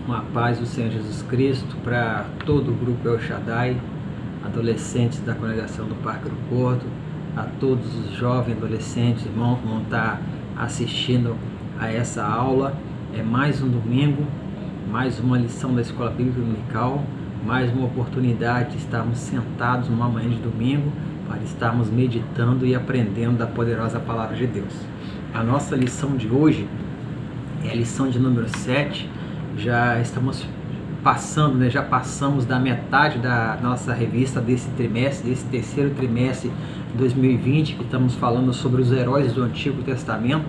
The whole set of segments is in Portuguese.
Uma paz do Senhor Jesus Cristo para todo o grupo El Shaddai, adolescentes da congregação do Parque do Porto, a todos os jovens adolescentes, irmãos que vão estar assistindo a essa aula. É mais um domingo, mais uma lição da Escola Bíblica Dominical, mais uma oportunidade de estarmos sentados numa manhã de domingo para estarmos meditando e aprendendo da poderosa Palavra de Deus. A nossa lição de hoje é a lição de número 7, já estamos passando, já passamos da metade da nossa revista desse trimestre, desse terceiro trimestre de 2020, que estamos falando sobre os heróis do Antigo Testamento.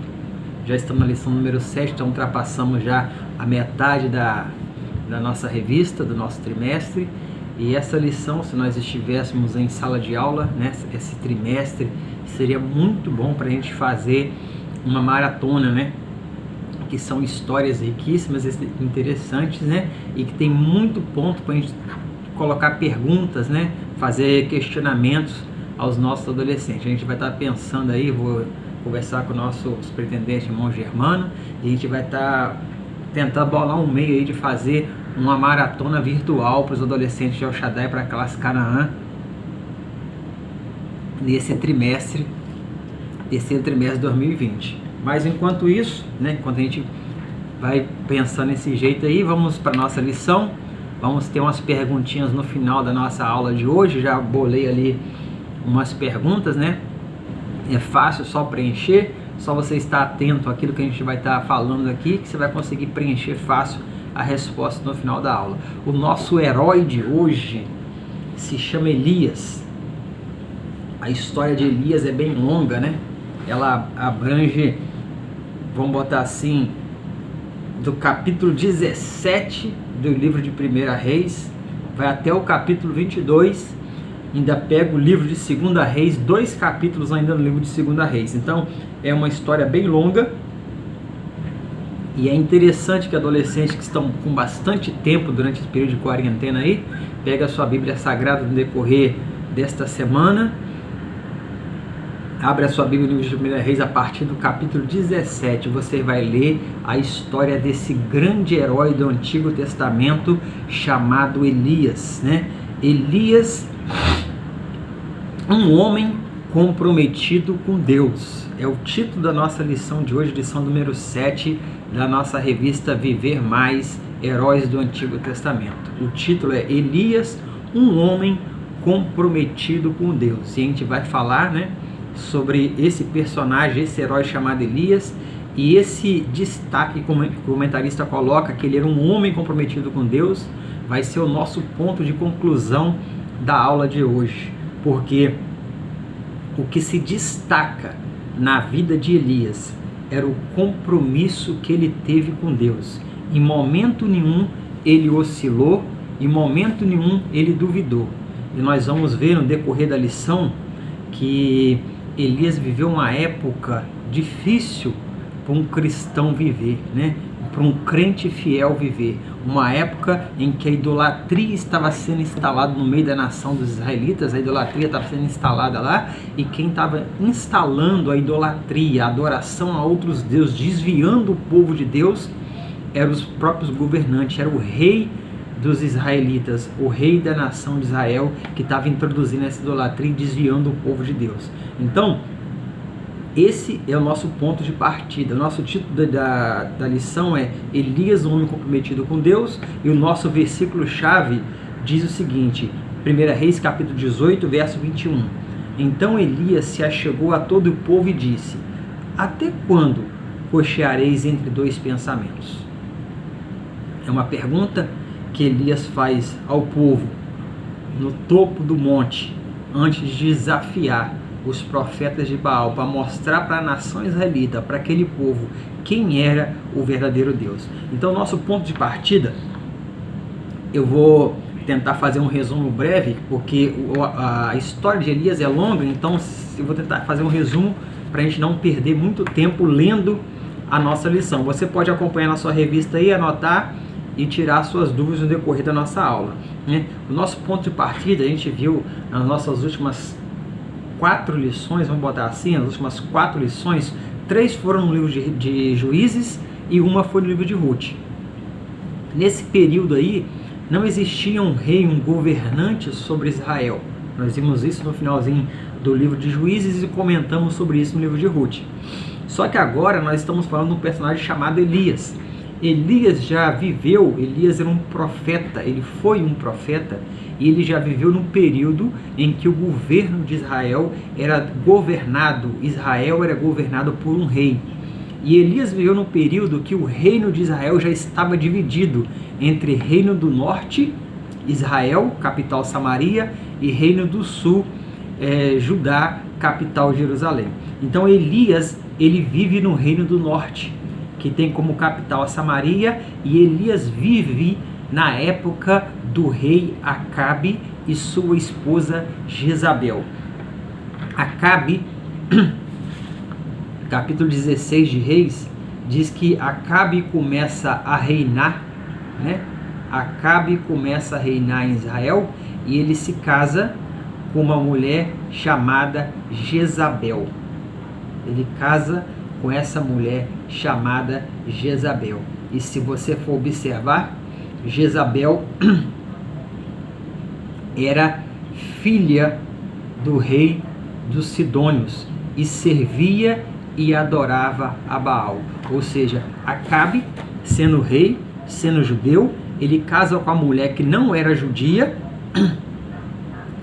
Já estamos na lição número 7, então ultrapassamos já a metade da nossa revista, do nosso trimestre. E essa lição, se nós estivéssemos em sala de aula, né, esse trimestre, seria muito bom para a gente fazer uma maratona, né? Que são histórias riquíssimas, interessantes, né? E que tem muito ponto para a gente colocar perguntas, né? Fazer questionamentos aos nossos adolescentes. A gente vai estar pensando aí, vou conversar com o nosso superintendente, irmão Germano, e a gente vai estar tentando bolar um meio aí de fazer uma maratona virtual para os adolescentes de El Shaddai, para a classe Canaã, nesse trimestre, terceiro trimestre de 2020. Mas enquanto isso, né, enquanto a gente vai pensando nesse jeito aí, vamos para a nossa lição. Vamos ter umas perguntinhas no final da nossa aula de hoje. Já bolei ali umas perguntas, né? É fácil, só preencher. Só você estar atento àquilo que a gente vai estar falando aqui, que você vai conseguir preencher fácil a resposta no final da aula. O nosso herói de hoje se chama Elias. A história de Elias é bem longa, né? Ela abrange, vamos botar assim, do capítulo 17 do livro de 1 Reis, vai até o capítulo 22, ainda pega o livro de 2 Reis, 2 capítulos ainda no livro de 2 Reis. Então é uma história bem longa, e é interessante que adolescentes que estão com bastante tempo durante esse período de quarentena aí, pega a sua Bíblia Sagrada no decorrer desta semana, abre a sua Bíblia no livro de 1 Reis, a partir do capítulo 17, você vai ler a história desse grande herói do Antigo Testamento chamado Elias, né? Elias, um homem comprometido com Deus. É o título da nossa lição de hoje, lição número 7 da nossa revista Viver Mais, Heróis do Antigo Testamento. O título é Elias, um homem comprometido com Deus. E a gente vai falar, né, sobre esse personagem, esse herói chamado Elias, e esse destaque que o comentarista coloca, que ele era um homem comprometido com Deus, vai ser o nosso ponto de conclusão da aula de hoje, porque o que se destaca na vida de Elias era o compromisso que ele teve com Deus. Em momento nenhum ele oscilou, em momento nenhum ele duvidou. E nós vamos ver no decorrer da lição que Elias viveu uma época difícil para um cristão viver, né? Para um crente fiel viver. Uma época em que a idolatria estava sendo instalada no meio da nação dos israelitas, a idolatria estava sendo instalada lá, e quem estava instalando a idolatria, a adoração a outros deuses, desviando o povo de Deus, eram os próprios governantes, era o rei dos israelitas, o rei da nação de Israel, que estava introduzindo essa idolatria e desviando o povo de Deus. Então, esse é o nosso ponto de partida. O nosso título da lição é Elias, um homem comprometido com Deus, e o nosso versículo-chave diz o seguinte, 1 Reis capítulo 18, verso 21. Então Elias se achegou a todo o povo e disse, até quando cocheareis entre dois pensamentos? É uma pergunta que Elias faz ao povo no topo do monte, antes de desafiar os profetas de Baal, para mostrar para a nação israelita, para aquele povo, quem era o verdadeiro Deus. Então, nosso ponto de partida, eu vou tentar fazer um resumo breve, porque a história de Elias é longa, então eu vou tentar fazer um resumo para a gente não perder muito tempo lendo a nossa lição. Você pode acompanhar na sua revista aí, anotar e tirar suas dúvidas no decorrer da nossa aula, né? O nosso ponto de partida, a gente viu nas nossas últimas 4 lições, vamos botar assim, as últimas 4 lições, 3 foram no livro de Juízes e uma foi no livro de Ruth. Nesse período aí, não existia um rei, um governante sobre Israel. Nós vimos isso no finalzinho do livro de Juízes e comentamos sobre isso no livro de Ruth. Só que agora nós estamos falando de um personagem chamado Elias. Elias já viveu, Elias era um profeta, ele foi um profeta, e ele já viveu num período em que o governo de Israel era governado, Israel era governado por um rei. E Elias viveu num período que o reino de Israel já estava dividido entre reino do norte, Israel, capital Samaria, e reino do sul, Judá, capital Jerusalém. Então Elias, ele vive no reino do norte, que tem como capital a Samaria, e Elias vive na época do rei Acabe e sua esposa Jezabel. Acabe, capítulo 16 de Reis, diz que Acabe começa a reinar, né? Acabe começa a reinar em Israel e ele se casa com uma mulher chamada Jezabel. Ele casa com essa mulher chamada Jezabel. E se você for observar, Jezabel era filha do rei dos Sidônios e servia e adorava a Baal. Ou seja, Acabe, sendo rei, sendo judeu, ele casa com a mulher que não era judia,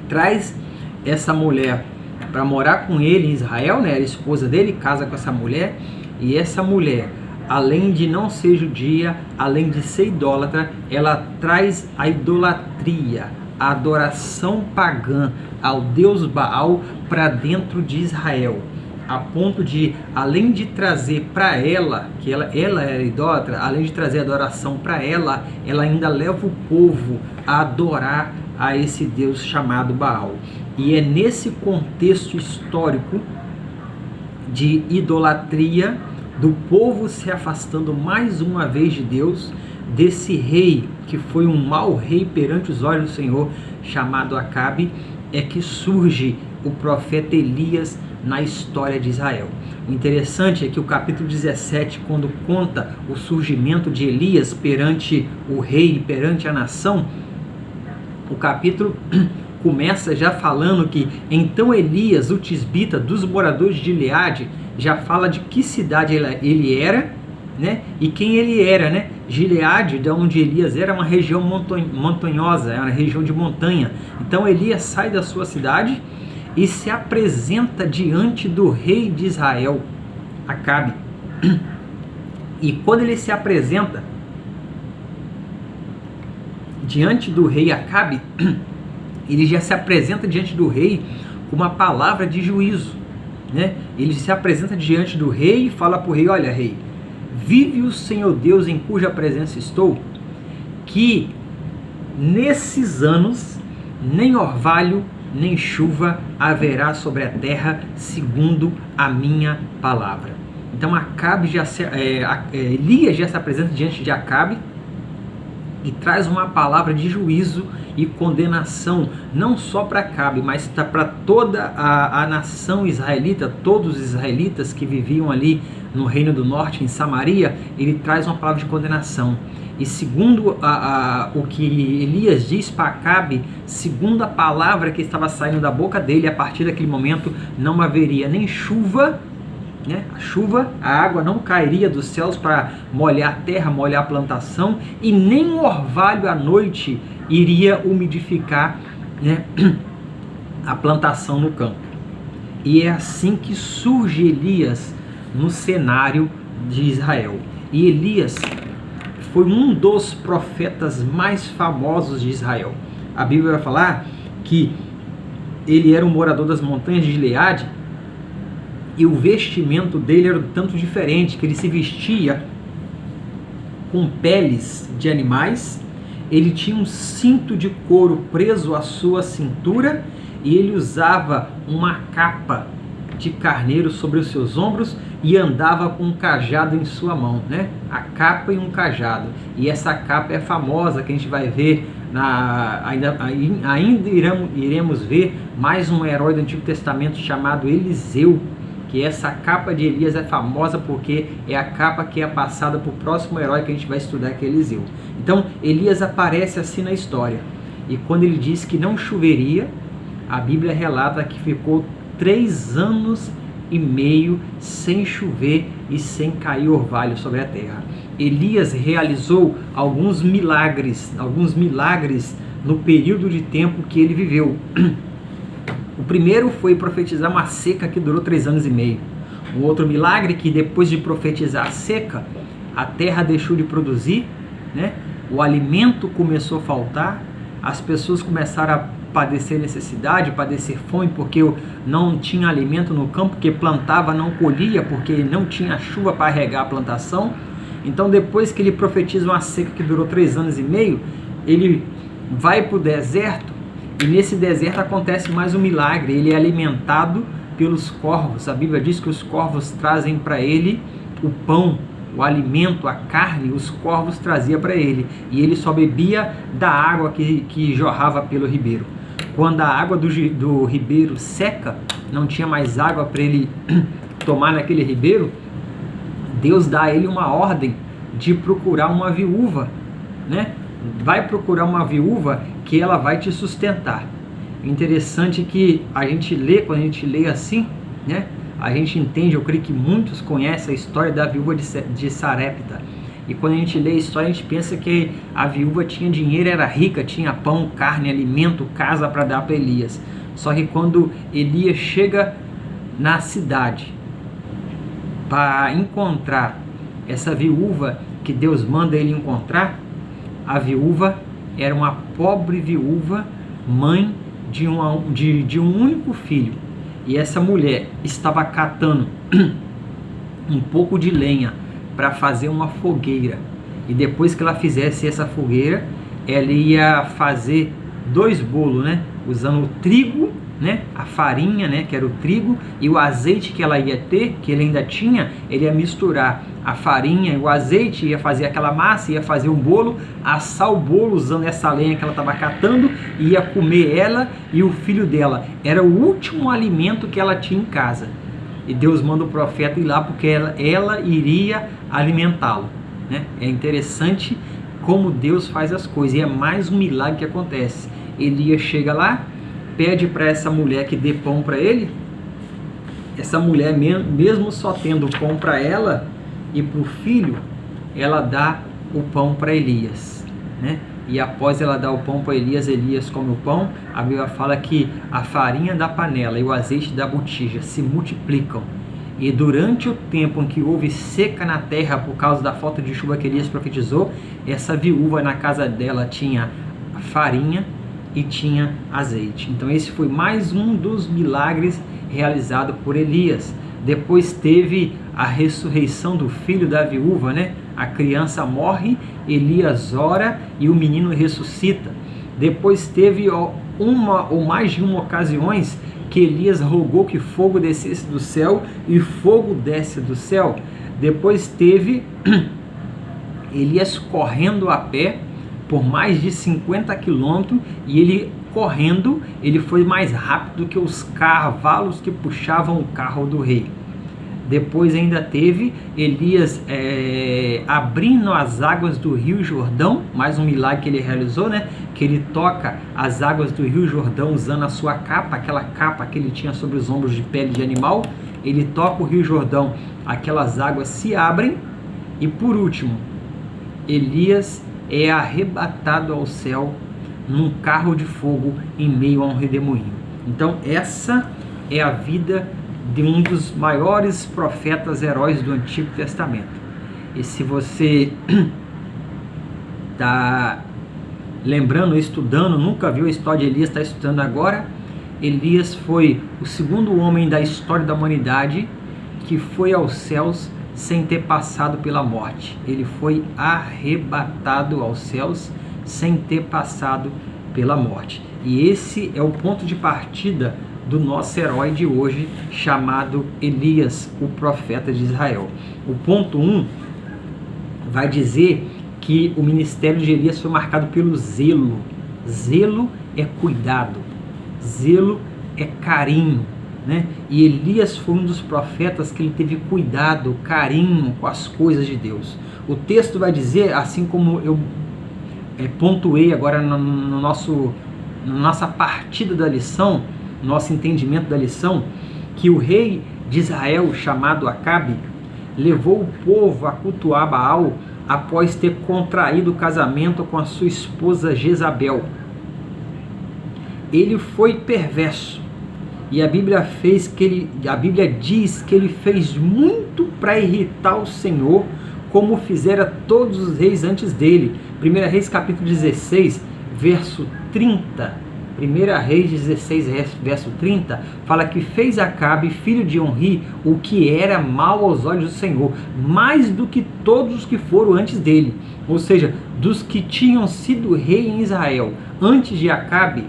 traz essa mulher para morar com ele em Israel, né? Era esposa dele, casa com essa mulher, e essa mulher, além de não ser judia, além de ser idólatra, ela traz a idolatria, a adoração pagã ao deus Baal para dentro de Israel, a ponto de, além de trazer para ela, que ela era idólatra, além de trazer adoração para ela, ela ainda leva o povo a adorar a esse deus chamado Baal. E é nesse contexto histórico de idolatria, do povo se afastando mais uma vez de Deus, desse rei que foi um mau rei perante os olhos do Senhor, chamado Acabe, é que surge o profeta Elias na história de Israel. O interessante é que o capítulo 17, quando conta o surgimento de Elias perante o rei, perante a nação, o capítulo começa já falando que então Elias, o tisbita dos moradores de Gileade, já fala de que cidade ele era, né? E quem ele era, né? Gileade, de onde Elias era, uma região montanhosa, é uma região de montanha. Então Elias sai da sua cidade e se apresenta diante do rei de Israel, Acabe. E quando ele se apresenta diante do rei Acabe, ele já se apresenta diante do rei com uma palavra de juízo, né? Ele se apresenta diante do rei e fala para o rei: olha, rei, vive o Senhor Deus em cuja presença estou, que nesses anos nem orvalho nem chuva haverá sobre a terra, segundo a minha palavra. Então Elias já se apresenta diante de Acabe e traz uma palavra de juízo e condenação, não só para Acabe, mas para toda a nação israelita, todos os israelitas que viviam ali no Reino do Norte, em Samaria. Ele traz uma palavra de condenação. E segundo o que Elias diz para Acabe, segundo a palavra que estava saindo da boca dele, a partir daquele momento não haveria nem chuva, né? A água não cairia dos céus para molhar a terra, molhar a plantação, e nem um orvalho à noite iria umidificar, né, a plantação no campo. E é assim que surge Elias no cenário de Israel. E Elias foi um dos profetas mais famosos de Israel. A Bíblia vai falar que ele era um morador das montanhas de Gileade, e o vestimento dele era tanto diferente, que ele se vestia com peles de animais, ele tinha um cinto de couro preso à sua cintura, e ele usava uma capa de carneiro sobre os seus ombros e andava com um cajado em sua mão, né? A capa e um cajado. E essa capa é famosa, que a gente vai ver, ainda iremos ver mais um herói do Antigo Testamento chamado Eliseu, que essa capa de Elias é famosa porque é a capa que é passada para o próximo herói que a gente vai estudar, que é Eliseu. Então, Elias aparece assim na história. E quando ele diz que não choveria, a Bíblia relata que ficou 3 anos e meio sem chover e sem cair orvalho sobre a terra. Elias realizou alguns milagres no período de tempo que ele viveu. O primeiro foi profetizar uma seca que durou 3 anos e meio. O outro milagre, que depois de profetizar a seca, a terra deixou de produzir, né? O alimento começou a faltar, as pessoas começaram a padecer necessidade, padecer fome, porque não tinha alimento no campo, porque plantava, não colhia, porque não tinha chuva para regar a plantação. Então, depois que ele profetiza uma seca que durou 3 anos e meio, ele vai para o deserto, e nesse deserto acontece mais um milagre. Ele é alimentado pelos corvos. A Bíblia diz que os corvos trazem para ele o pão, o alimento, a carne, os corvos traziam para ele, e ele só bebia da água que jorrava pelo ribeiro. Quando a água do ribeiro seca, não tinha mais água para ele tomar naquele ribeiro, Deus dá a ele uma ordem de procurar uma viúva, né? Vai procurar uma viúva que ela vai te sustentar. Interessante que a gente lê, quando a gente lê assim, né? A gente entende, eu creio que muitos conhecem a história da viúva de Sarepta. E quando a gente lê a história, a gente pensa que a viúva tinha dinheiro, era rica, tinha pão, carne, alimento, casa para dar para Elias. Só que quando Elias chega na cidade para encontrar essa viúva que Deus manda ele encontrar, a viúva era uma pobre viúva, mãe de um único filho. E essa mulher estava catando um pouco de lenha para fazer uma fogueira. E depois que ela fizesse essa fogueira, ela ia fazer 2 bolos, né? Usando o trigo, né? A farinha, né? Que era o trigo, e o azeite que ela ia ter, que ele ainda tinha, ele ia misturar a farinha e o azeite, ia fazer aquela massa, ia fazer um bolo, assar o bolo usando essa lenha que ela estava catando, e ia comer ela e o filho dela. Era o último alimento que ela tinha em casa. E Deus manda o profeta ir lá porque ela iria alimentá-lo, né? É interessante como Deus faz as coisas, e é mais um milagre que acontece. Elias chega lá, pede para essa mulher que dê pão para ele. Essa mulher, mesmo só tendo pão para ela e para o filho, ela dá o pão para Elias, né? E após ela dar o pão para Elias, Elias come o pão. A Bíblia fala que a farinha da panela e o azeite da botija se multiplicam. E durante o tempo em que houve seca na terra por causa da falta de chuva que Elias profetizou, essa viúva na casa dela tinha farinha e tinha azeite. Então esse foi mais um dos milagres realizado por Elias. Depois teve a ressurreição do filho da viúva, né? A criança morre, Elias ora e o menino ressuscita. Depois teve uma ou mais de uma ocasiões que Elias rogou que fogo descesse do céu, e fogo desce do céu. Depois teve Elias correndo a pé por mais de 50 quilômetros, e ele correndo, ele foi mais rápido que os cavalos que puxavam o carro do rei. Depois ainda teve Elias abrindo as águas do Rio Jordão, mais um milagre que ele realizou, né? Que ele toca as águas do Rio Jordão usando a sua capa, aquela capa que ele tinha sobre os ombros de pele de animal. Ele toca o Rio Jordão, aquelas águas se abrem. E por último, Elias é arrebatado ao céu num carro de fogo em meio a um redemoinho. Então essa é a vida de um dos maiores profetas heróis do Antigo Testamento. E se você está lembrando, estudando, nunca viu a história de Elias, está estudando agora, Elias foi o segundo homem da história da humanidade que foi aos céus sem ter passado pela morte. Ele foi arrebatado aos céus sem ter passado pela morte. E esse é o ponto de partida do nosso herói de hoje, chamado Elias, o profeta de Israel. O ponto 1 vai dizer que o ministério de Elias foi marcado pelo zelo. Zelo é cuidado, zelo é carinho, né? E Elias foi um dos profetas que ele teve cuidado, carinho com as coisas de Deus. O texto vai dizer, assim como eu pontuei agora na nossa partida da lição, nosso entendimento da lição, que o rei de Israel, chamado Acabe, levou o povo a cultuar Baal após ter contraído casamento com a sua esposa Jezabel. Ele foi perverso e a Bíblia diz que ele fez muito para irritar o Senhor, como fizera todos os reis antes dele. 1 Reis capítulo 16, verso 30. 1 Reis 16, verso 30, fala que fez Acabe, filho de Onri, o que era mal aos olhos do Senhor, mais do que todos os que foram antes dele. Ou seja, dos que tinham sido rei em Israel antes de Acabe,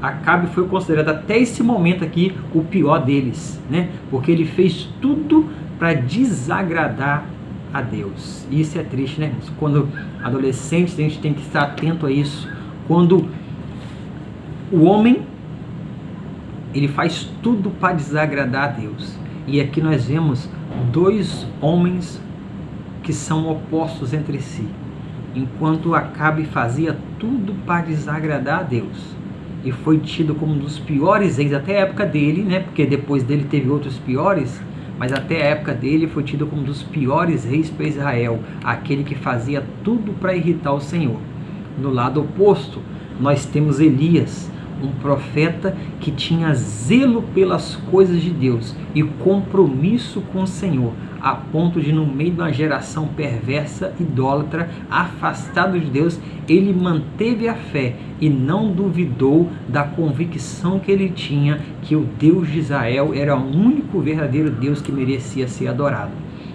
Acabe foi considerado até esse momento aqui o pior deles, né? Porque ele fez tudo para desagradar a Deus. E isso é triste, né? Quando adolescentes, a gente tem que estar atento a isso. Quando o homem, ele faz tudo para desagradar a Deus. E aqui nós vemos dois homens que são opostos entre si. Enquanto Acabe fazia tudo para desagradar a Deus, e foi tido como um dos piores reis até a época dele, né? Porque depois dele teve outros piores, mas até a época dele foi tido como um dos piores reis para Israel, aquele que fazia tudo para irritar o Senhor. No lado oposto, nós temos Elias, um profeta que tinha zelo pelas coisas de Deus e compromisso com o Senhor, a ponto de, no meio de uma geração perversa, idólatra, afastado de Deus, ele manteve a fé e não duvidou da convicção que ele tinha que o Deus de Israel era o único verdadeiro Deus que merecia ser adorado.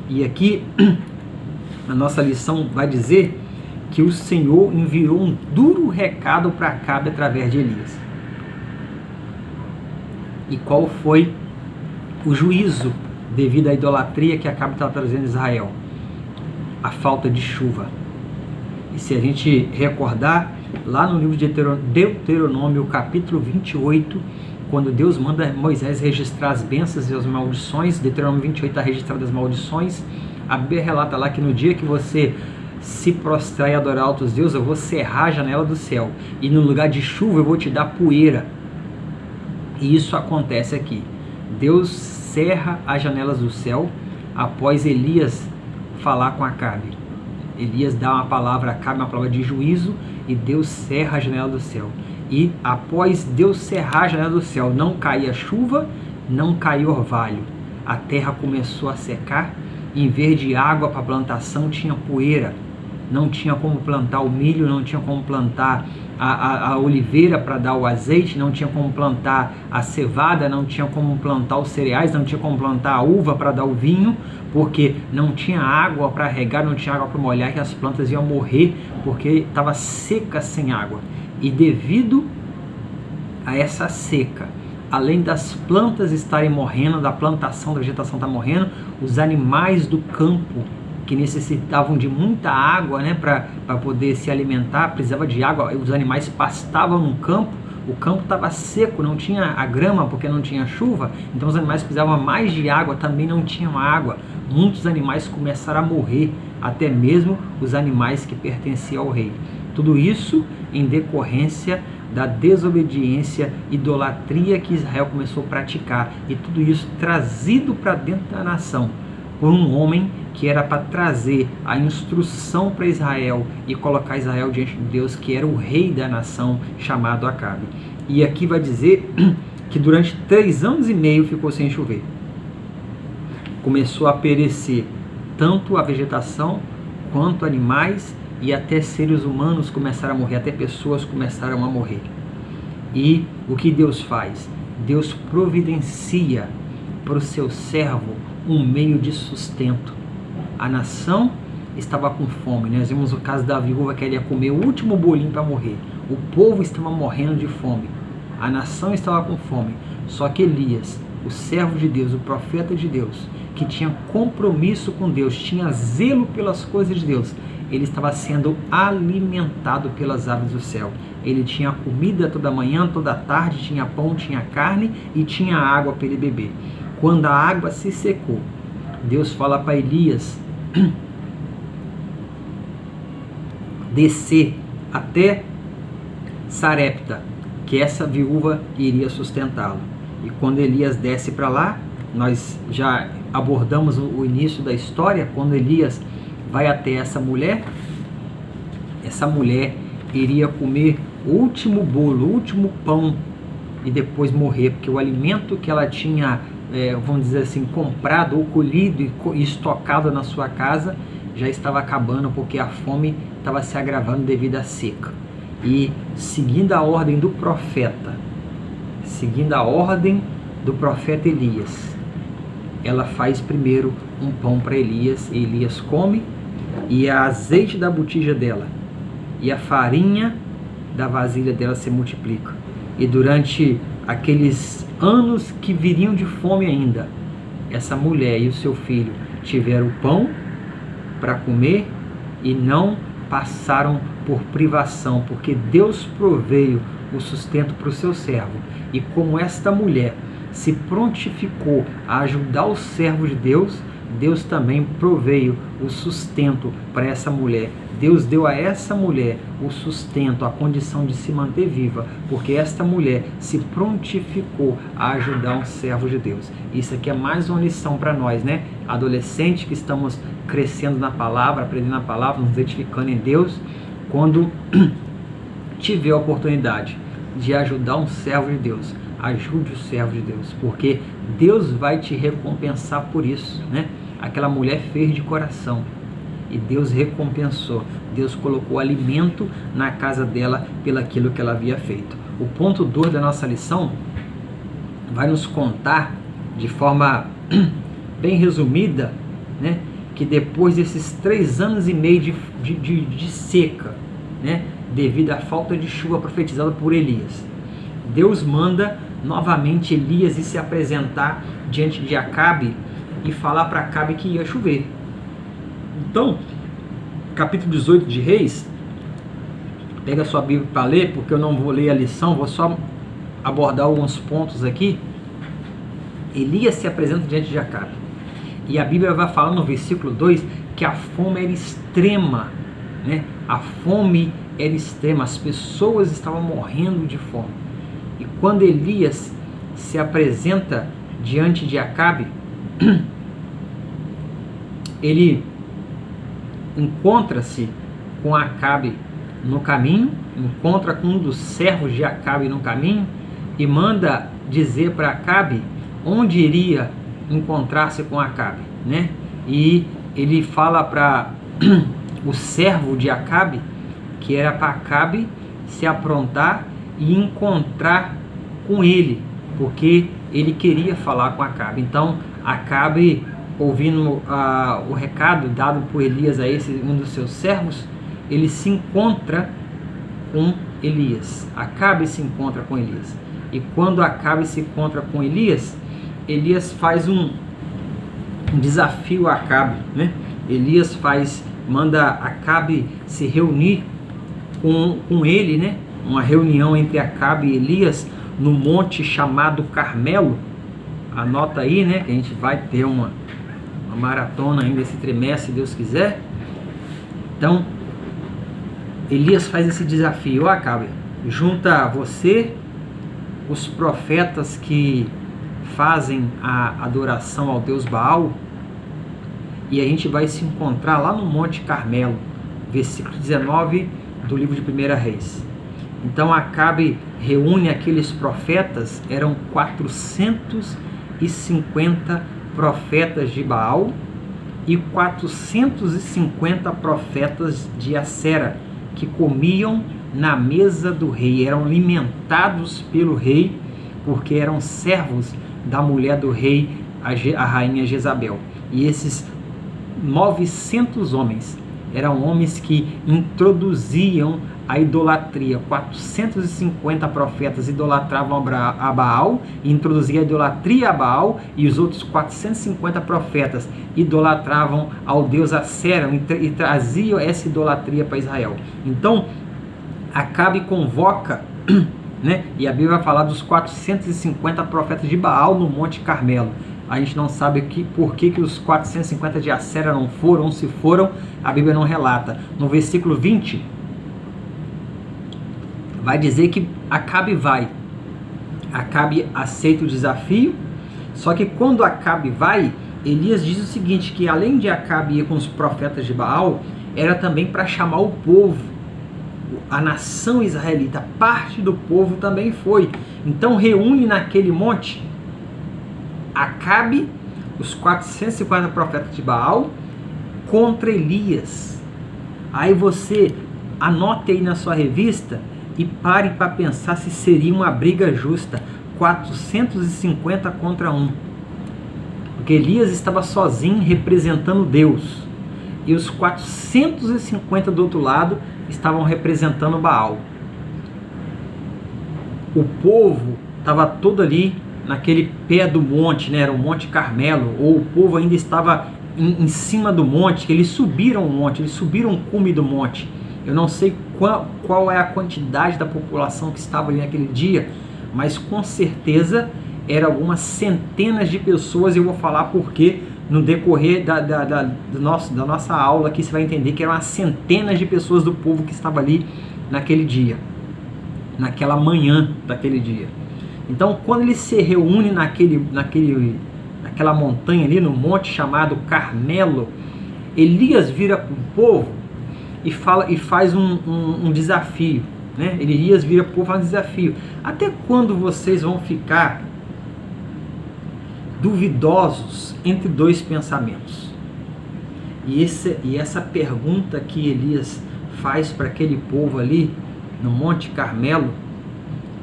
E aqui a nossa lição vai dizer que o Senhor enviou um duro recado para Acabe através de Elias. E qual foi o juízo devido à idolatria que Acabe estava trazendo a Israel? A falta de chuva. E se a gente recordar, lá no livro de Deuteronômio, capítulo 28, quando Deus manda Moisés registrar as bênçãos e as maldições, Deuteronômio 28 está registrado as maldições, a Bíblia relata lá que no dia que você se prostrar e adorar outros deuses, eu vou cerrar a janela do céu, e no lugar de chuva eu vou te dar poeira. E isso acontece aqui. Deus cerra as janelas do céu após Elias falar com Acabe. Elias dá uma palavra a Acabe, uma palavra de juízo, e Deus cerra a janela do céu. E após Deus cerrar a janela do céu, não caía chuva, não caiu orvalho. A terra começou a secar, em vez de água para plantação tinha poeira. Não tinha como plantar o milho, não tinha como plantar a oliveira para dar o azeite, não tinha como plantar a cevada, não tinha como plantar os cereais, não tinha como plantar a uva para dar o vinho, porque não tinha água para regar, não tinha água para molhar, que as plantas iam morrer, porque estava seca sem água. E devido a essa seca, além das plantas estarem morrendo, da plantação, da vegetação estar morrendo, os animais do campo, que necessitavam de muita água, né, para poder se alimentar, precisava de água, os animais pastavam no campo, o campo estava seco, não tinha a grama porque não tinha chuva, então os animais precisavam mais de água, também não tinham água, muitos animais começaram a morrer, até mesmo os animais que pertenciam ao rei. Tudo isso em decorrência da desobediência, idolatria que Israel começou a praticar, e tudo isso trazido para dentro da nação por um homem que era para trazer a instrução para Israel e colocar Israel diante de Deus, que era o rei da nação, chamado Acabe. E aqui vai dizer que durante 3 anos e meio ficou sem chover. Começou a perecer tanto a vegetação quanto animais, e até seres humanos começaram a morrer, até pessoas começaram a morrer. E o que Deus faz? Deus providencia para o seu servo um meio de sustento. A nação estava com fome, nós vimos o caso da viúva que ela ia comer o último bolinho para morrer. O povo estava morrendo de fome, a nação estava com fome, só que Elias o servo de Deus, o profeta de Deus, que tinha compromisso com Deus, tinha zelo pelas coisas de Deus, ele estava sendo alimentado pelas aves do céu. Ele tinha comida toda manhã, toda tarde, tinha pão, tinha carne e tinha água para ele beber. Quando a água se secou, Deus fala para Elias descer até Sarepta, que essa viúva iria sustentá-lo. E quando Elias desce para lá, nós já abordamos o início da história. Quando Elias vai até essa mulher iria comer o último bolo, o último pão e depois morrer, porque o alimento que ela tinha, vamos dizer assim, comprado ou colhido e estocado na sua casa já estava acabando, porque a fome estava se agravando devido à seca. E seguindo a ordem do profeta, Elias, ela faz primeiro um pão para Elias, Elias come, e o azeite da botija dela e a farinha da vasilha dela se multiplica. E durante aqueles anos que viriam de fome ainda, essa mulher e o seu filho tiveram pão para comer e não passaram por privação, porque Deus proveio o sustento para o seu servo. E como esta mulher se prontificou a ajudar o servo de Deus, Deus também proveio o sustento para essa mulher. Deus deu a essa mulher o sustento, a condição de se manter viva, porque esta mulher se prontificou a ajudar um servo de Deus. Isso aqui é mais uma lição para nós, né? Adolescentes que estamos crescendo na palavra, aprendendo a palavra, nos edificando em Deus, quando tiver a oportunidade de ajudar um servo de Deus, ajude o servo de Deus, porque Deus vai te recompensar por isso, né? Aquela mulher fez de coração e Deus recompensou. Deus colocou alimento na casa dela pelaquilo que ela havia feito. O ponto 2 da nossa lição vai nos contar de forma bem resumida, né, que depois desses 3 anos e meio de seca, né, devido à falta de chuva profetizada por Elias, Deus manda novamente Elias ir se apresentar diante de Acabe e falar para Acabe que ia chover. Então, capítulo 18 de Reis, pega a sua Bíblia para ler, porque eu não vou ler a lição, vou só abordar alguns pontos aqui. Elias se apresenta diante de Acabe, e a Bíblia vai falar no versículo 2 que a fome era extrema, né? A fome era extrema, as pessoas estavam morrendo de fome. E quando Elias se apresenta diante de Acabe, ele encontra-se com Acabe no caminho, encontra com um dos servos de Acabe no caminho e manda dizer para Acabe onde iria encontrar-se com Acabe, né? E ele fala para o servo de Acabe que era para Acabe se aprontar e encontrar com ele, porque ele queria falar com Acabe. Então Acabe, ouvindo o recado dado por Elias a esse um dos seus servos, ele se encontra com Elias. Acabe se encontra com Elias. E quando Acabe se encontra com Elias, Elias faz um desafio a Acabe, né? Elias manda Acabe se reunir com ele, né? Uma reunião entre Acabe e Elias no monte chamado Carmelo. Anota aí, né? Que a gente vai ter uma maratona ainda esse trimestre, se Deus quiser. Então, Elias faz esse desafio: Acabe, junta você, os profetas que fazem a adoração ao Deus Baal, e a gente vai se encontrar lá no Monte Carmelo, versículo 19 do livro de 1 Reis. Então Acabe reúne aqueles profetas, eram 450 profetas de Baal e 450 profetas de Acera, que comiam na mesa do rei, eram alimentados pelo rei, porque eram servos da mulher do rei, a rainha Jezabel. E esses 900 homens eram homens que introduziam a idolatria. 450 profetas idolatravam a Baal, e introduziam a idolatria a Baal, e os outros 450 profetas idolatravam ao deus Acera e traziam essa idolatria para Israel. Então, Acabe convoca, né? E a Bíblia vai falar dos 450 profetas de Baal no Monte Carmelo. A gente não sabe por que os 450 de Acera não foram, ou se foram, a Bíblia não relata. No versículo 20, vai dizer que Acabe vai. Acabe aceita o desafio, só que quando Acabe vai, Elias diz o seguinte, que além de Acabe ir com os profetas de Baal, era também para chamar o povo, a nação israelita, parte do povo também foi. Então reúne naquele monte Acabe, os 450 profetas de Baal, contra Elias. Aí você anote aí na sua revista e pare para pensar se seria uma briga justa, 450 contra 1. Porque Elias estava sozinho representando Deus, e os 450 do outro lado estavam representando Baal. O povo estava todo ali naquele pé do monte, né? Era o Monte Carmelo, ou o povo ainda estava em cima do monte, que eles subiram o monte, eles subiram o cume do monte. Eu não sei qual é a quantidade da população que estava ali naquele dia, mas com certeza eram algumas centenas de pessoas, e eu vou falar porque no decorrer da nossa aula aqui você vai entender que eram as centenas de pessoas do povo que estava ali naquele dia, naquela manhã daquele dia. Então, quando ele se reúne naquela montanha ali, no monte chamado Carmelo, Elias vira para o povo e faz um desafio, né? Elias vira para o povo e faz um desafio. Até quando vocês vão ficar duvidosos entre dois pensamentos? E essa pergunta que Elias faz para aquele povo ali no Monte Carmelo,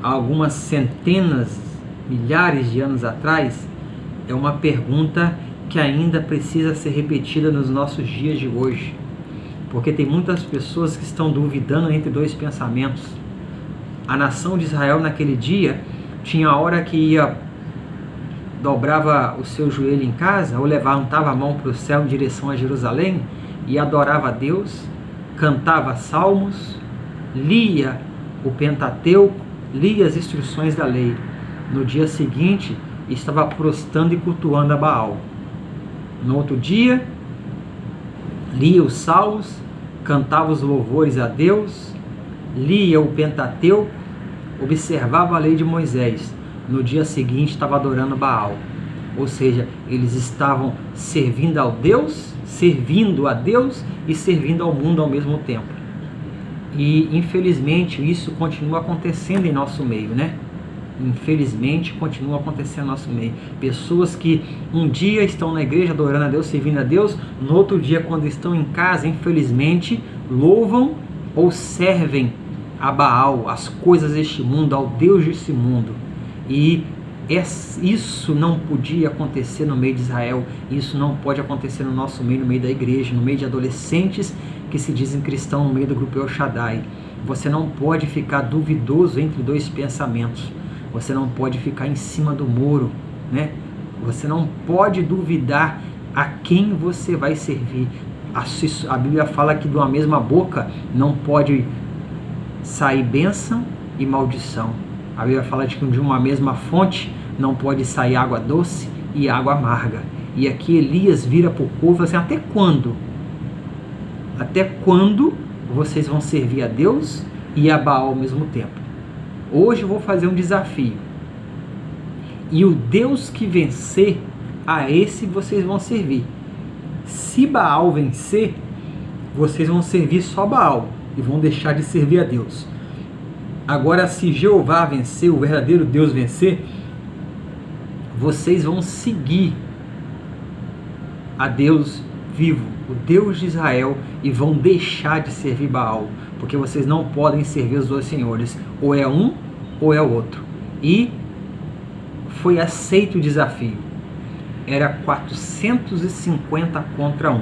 há algumas centenas, milhares de anos atrás, é uma pergunta que ainda precisa ser repetida nos nossos dias de hoje, porque tem muitas pessoas que estão duvidando entre dois pensamentos. A nação de Israel naquele dia tinha a hora que dobrava o seu joelho em casa, ou levantava a mão para o céu em direção a Jerusalém e adorava a Deus, cantava salmos, lia o Pentateuco, lia as instruções da lei. No dia seguinte estava prostrando e cultuando a Baal. No outro dia lia os salmos, cantava os louvores a Deus, lia o Pentateuco, observava a lei de Moisés. No dia seguinte estava adorando Baal. Ou seja, eles estavam servindo a Deus e servindo ao mundo ao mesmo tempo. E infelizmente isso continua acontecendo em nosso meio, né? Infelizmente continua acontecendo em nosso meio. Pessoas que um dia estão na igreja adorando a Deus, servindo a Deus, no outro dia, quando estão em casa, infelizmente louvam ou servem a Baal, as coisas deste mundo, ao Deus desse mundo. E isso não podia acontecer no meio de Israel, isso não pode acontecer no nosso meio, no meio da igreja, no meio de adolescentes que se dizem cristãos, no meio do grupo El Shaddai. Você não pode ficar duvidoso entre dois pensamentos, você não pode ficar em cima do muro, né? Você não pode duvidar a quem você vai servir. A Bíblia fala que de uma mesma boca não pode sair bênção e maldição. A Bíblia fala de que de uma mesma fonte não pode sair água doce e água amarga. E aqui Elias vira para o povo e fala assim: até quando? Até quando vocês vão servir a Deus e a Baal ao mesmo tempo? Hoje eu vou fazer um desafio. E o Deus que vencer, a esse vocês vão servir. Se Baal vencer, vocês vão servir só Baal e vão deixar de servir a Deus. Agora, se Jeová vencer, o verdadeiro Deus vencer, vocês vão seguir a Deus vivo, o Deus de Israel, e vão deixar de servir Baal, porque vocês não podem servir os dois senhores, ou é um ou é o outro. E foi aceito o desafio. Era 450 contra 1.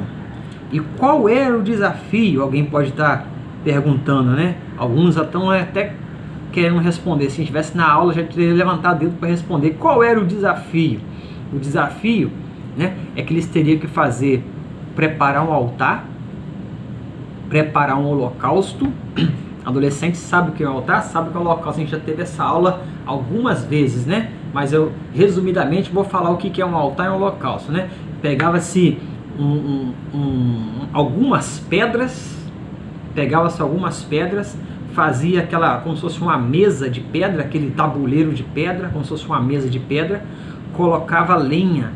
E qual era o desafio? Alguém pode estar perguntando, né? Alguns estão até querendo responder. Se a gente estivesse na aula, já teria levantado o dedo para responder. Qual era o desafio? O desafio, né, é que eles teriam que preparar um altar, preparar um holocausto. Adolescente sabe o que é o altar, sabe o que é o holocausto. A gente já teve essa aula algumas vezes, né? Mas eu, resumidamente, vou falar o que é um altar e um holocausto, né? Pegava-se algumas pedras, fazia aquela, como se fosse uma mesa de pedra, aquele tabuleiro de pedra, como se fosse uma mesa de pedra, colocava lenha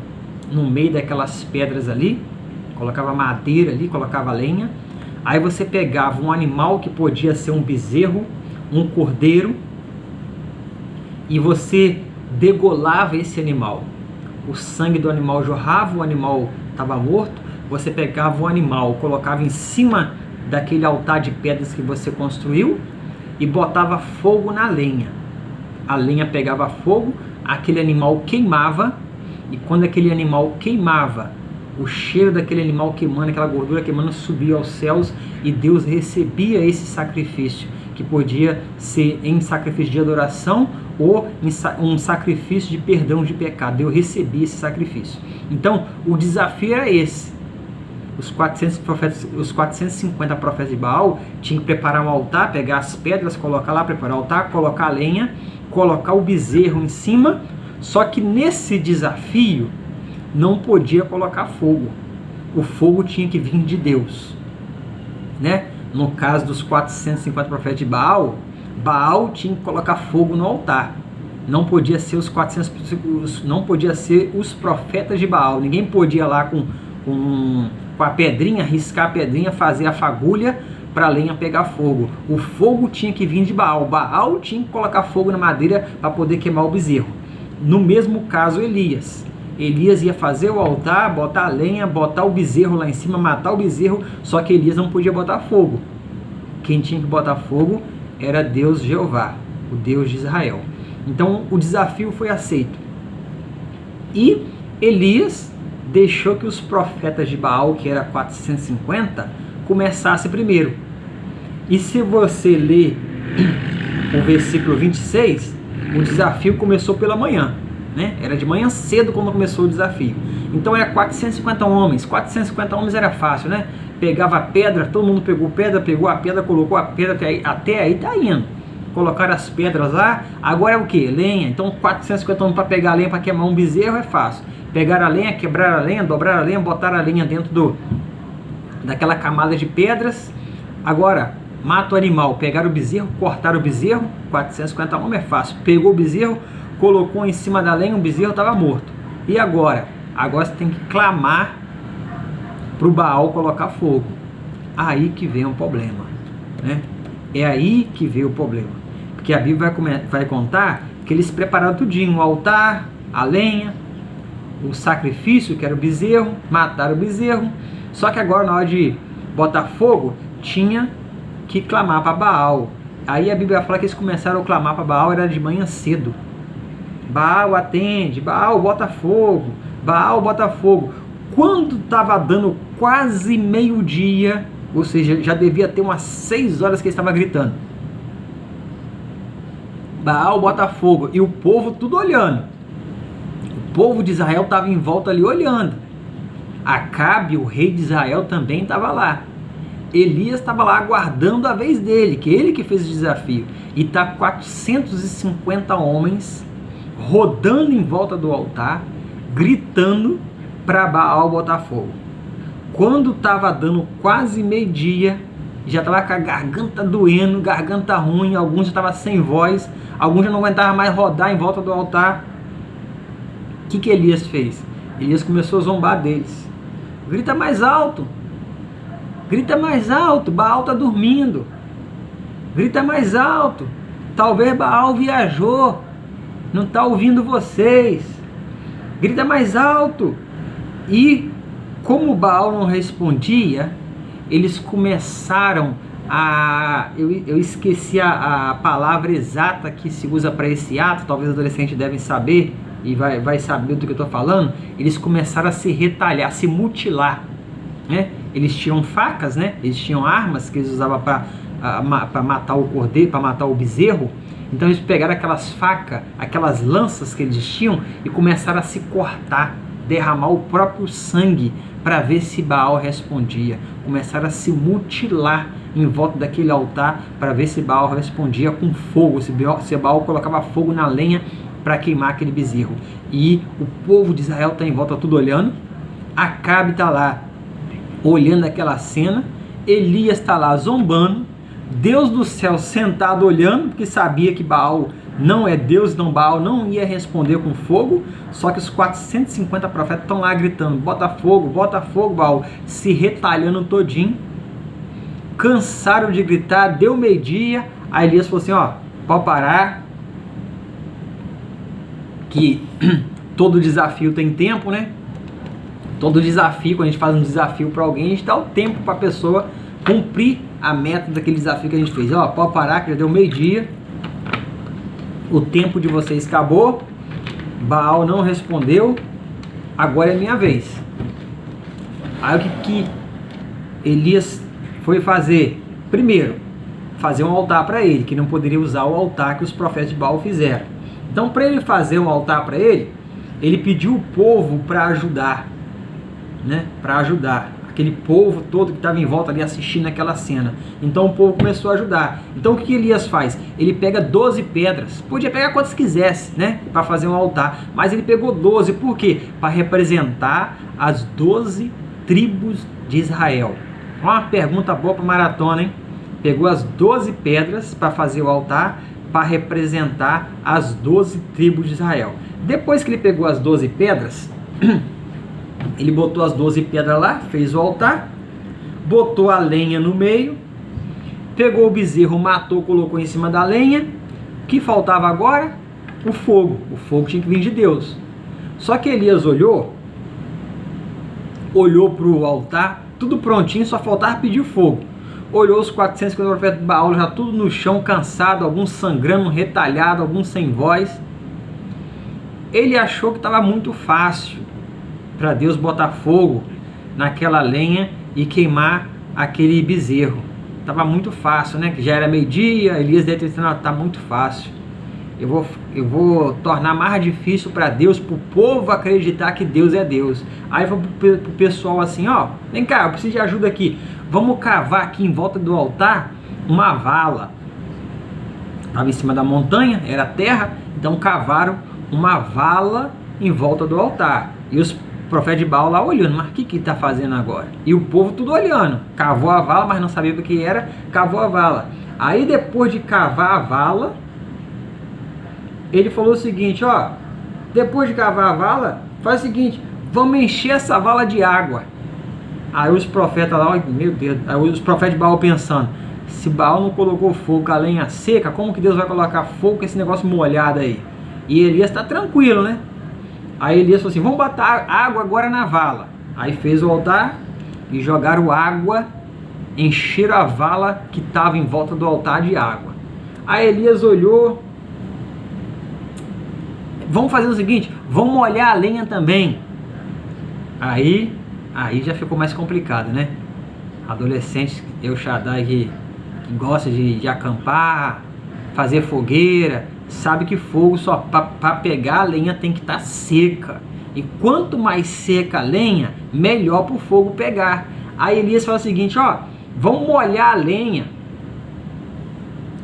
no meio daquelas pedras ali, colocava madeira ali, colocava lenha. Aí você pegava um animal que podia ser um bezerro, um cordeiro, e você degolava esse animal. O sangue do animal jorrava, o animal estava morto. Você pegava o animal, colocava em cima daquele altar de pedras que você construiu e botava fogo na lenha. A lenha pegava fogo, aquele animal queimava, e quando aquele animal queimava, o cheiro daquele animal queimando, aquela gordura queimando, subia aos céus, e Deus recebia esse sacrifício, que podia ser em sacrifício de adoração ou em um sacrifício de perdão de pecado. Deus recebia esse sacrifício. Então, o desafio era esse. Os 450 profetas de Baal tinham que preparar um altar, pegar as pedras, colocar lá, preparar o altar, colocar a lenha, colocar o bezerro em cima. Só que nesse desafio não podia colocar fogo. O fogo tinha que vir de Deus, né? No caso dos 450 profetas de Baal, Baal tinha que colocar fogo no altar. Não podia ser não podia ser os profetas de Baal. Ninguém podia ir lá com a pedrinha, riscar a pedrinha, fazer a fagulha para a lenha pegar fogo. O fogo tinha que vir de Baal. Baal tinha que colocar fogo na madeira para poder queimar o bezerro. No mesmo caso, Elias ia fazer o altar, botar a lenha, botar o bezerro lá em cima, matar o bezerro, só que Elias não podia botar fogo. Quem tinha que botar fogo era Deus Jeová, o Deus de Israel. Então o desafio foi aceito. E Elias deixou que os profetas de Baal, que era 450, começassem primeiro. E se você ler o versículo 26, o desafio começou pela manhã, né? Era de manhã cedo quando começou o desafio. Então era 450 homens. 450 homens era fácil, né? Pegava a pedra, todo mundo pegou a pedra, colocou a pedra, até aí tá indo. Colocaram as pedras lá. Agora é o que? Lenha. Então 450 homens para pegar a lenha, para queimar um bezerro é fácil. Pegaram a lenha, quebraram a lenha, dobraram a lenha, botaram a lenha dentro daquela camada de pedras. Agora mata o animal, pegaram o bezerro, cortaram o bezerro. 450 homens é fácil. Pegou o bezerro, colocou em cima da lenha, o bezerro estava morto. E agora? Agora você tem que clamar para o Baal colocar fogo. Aí que vem o problema, né? É aí que veio o problema. Porque a Bíblia vai contar que eles prepararam tudinho, o altar, a lenha, o sacrifício, que era o bezerro, mataram o bezerro. Só que agora, na hora de botar fogo, tinha que clamar para Baal. Aí a Bíblia fala que eles começaram a clamar para Baal, era de manhã cedo. Baal atende, Baal bota fogo, Baal bota fogo. Quando estava dando quase meio-dia, ou seja, já devia ter umas 6 horas que ele estava gritando, Baal bota fogo, e o povo tudo olhando. O povo de Israel estava em volta ali olhando. Acabe, o rei de Israel, também estava lá. Elias estava lá aguardando a vez dele, que ele que fez o desafio. E está 450 homens rodando em volta do altar, gritando para Baal botar fogo. Quando estava dando quase meio-dia, já estava com a garganta doendo, garganta ruim, alguns já estavam sem voz, alguns já não aguentavam mais rodar em volta do altar. O que Elias fez? Elias começou a zombar deles. Grita mais alto! Grita mais alto! Baal está dormindo! Grita mais alto! Talvez Baal viajou, não está ouvindo vocês! Grita mais alto! E como Baal não respondia, eles começaram a... Eu esqueci a palavra exata que se usa para esse ato, talvez os adolescentes devem saber, e vai saber do que eu estou falando. Eles começaram a se retalhar, a se mutilar, né? eles tinham facas, né? Eles tinham armas que eles usavam para matar o cordeiro, para matar o bezerro. Então eles pegaram aquelas facas, aquelas lanças que eles tinham e começaram a se cortar, derramar o próprio sangue para ver se Baal respondia. Começaram a se mutilar em volta daquele altar para ver se Baal respondia com fogo, se Baal colocava fogo na lenha para queimar aquele bezerro. E o povo de Israel está em volta tudo olhando. Acabe está lá olhando aquela cena, Elias está lá zombando, Deus do céu sentado olhando, porque sabia que Baal não é Deus, então Baal não ia responder com fogo. Só que os 450 profetas estão lá gritando, bota fogo, Baal, se retalhando todinho. Cansaram de gritar, deu meio-dia, aí Elias falou assim, ó, pode parar, que todo desafio tem tempo, né? Todo desafio, quando a gente faz um desafio para alguém, a gente dá o tempo para a pessoa cumprir a meta daquele desafio que a gente fez. Ó, pode parar que já deu meio-dia, o tempo de vocês acabou, Baal não respondeu, agora é minha vez. Aí o que Elias foi fazer? Primeiro, fazer um altar para ele, que não poderia usar o altar que os profetas de Baal fizeram. Então, para ele fazer um altar para ele, ele pediu o povo para ajudar, né? Para ajudar aquele povo todo que estava em volta ali assistindo aquela cena. Então o povo começou a ajudar. Então o que Elias faz? Ele pega 12 pedras, podia pegar quantas quisesse, né, para fazer um altar, mas ele pegou 12, por quê? Para representar as 12 tribos de Israel. Uma pergunta boa para maratona, hein? Pegou as 12 pedras para fazer o altar, para representar as 12 tribos de Israel. Depois que ele pegou as 12 pedras, ele botou as 12 pedras lá, fez o altar, botou a lenha no meio, pegou o bezerro, matou, colocou em cima da lenha. O que faltava agora? O fogo. O fogo tinha que vir de Deus. Só que Elias olhou para o altar, tudo prontinho, só faltava pedir fogo. Olhou os 450 profetas de Baal, já tudo no chão, cansado, alguns sangrando, retalhado, alguns sem voz. Ele achou que estava muito fácil para Deus botar fogo naquela lenha e queimar aquele bezerro. Estava muito fácil, né? Que já era meio-dia, Elias deve ter dito, tá muito fácil. Eu vou tornar mais difícil para Deus, para o povo acreditar que Deus é Deus. Aí foi para o pessoal assim, ó, vem cá, eu preciso de ajuda aqui. Vamos cavar aqui em volta do altar uma vala. Estava em cima da montanha, era terra, então cavaram uma vala em volta do altar. E os profetas de Baal lá olhando, mas o que está fazendo agora? E o povo tudo olhando. Cavou a vala, mas não sabia o que era, cavou a vala. Aí depois de cavar a vala, ele falou o seguinte, ó, depois de cavar a vala, faz o seguinte, vamos encher essa vala de água. Aí os profetas lá, meu Deus, aí os profetas de Baal pensando, se Baal não colocou fogo com a lenha seca, como que Deus vai colocar fogo com esse negócio molhado aí? E Elias está tranquilo, né? Aí Elias falou assim, vamos botar água agora na vala. Aí fez o altar e jogaram água, encheram a vala que estava em volta do altar de água. Aí Elias olhou, vamos fazer o seguinte, vamos molhar a lenha também. Aí já ficou mais complicado, né? Adolescentes, El Shaddai que gosta de acampar, fazer fogueira, sabe que fogo só para pegar a lenha tem que estar seca. E quanto mais seca a lenha, melhor para o fogo pegar. Aí Elias fala o seguinte, ó, vamos molhar a lenha.